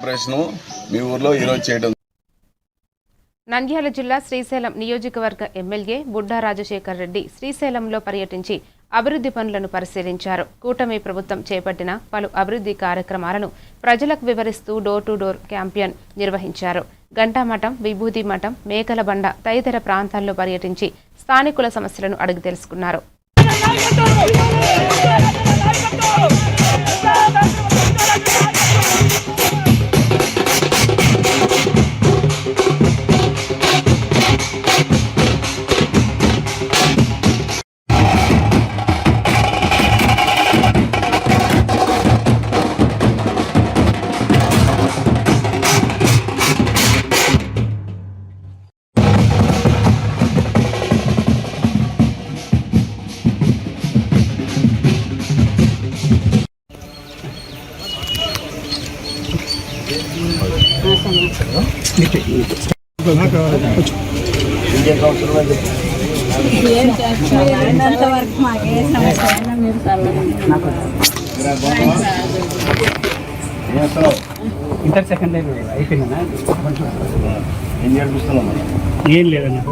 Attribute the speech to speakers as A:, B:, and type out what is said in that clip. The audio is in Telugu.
A: ఆపరేషన్ మీ ఊర్లో ఈరోజు చేయడం.
B: నంద్యాల జిల్లా శ్రీశైలం నియోజకవర్గ ఎమ్మెల్యే బుడ్డా రాజశేఖర్ రెడ్డి శ్రీశైలంలో పర్యటించి అభివృద్ధి పనులను పరిశీలించారు. కూటమి ప్రభుత్వం చేపట్టిన పలు అభివృద్ధి కార్యక్రమాలను ప్రజలకు వివరిస్తూ డోర్ టు డోర్ క్యాంపెయిన్ నిర్వహించారు. గంటామఠం, విభూది మఠం, మేకలబండ తదితర ప్రాంతాల్లో పర్యటించి స్థానికుల సమస్యలను అడిగి తెలుసుకున్నారు.
C: ఇంటర్ సెకండ్ అయిపోయిందా? ఏం లేదన్నా.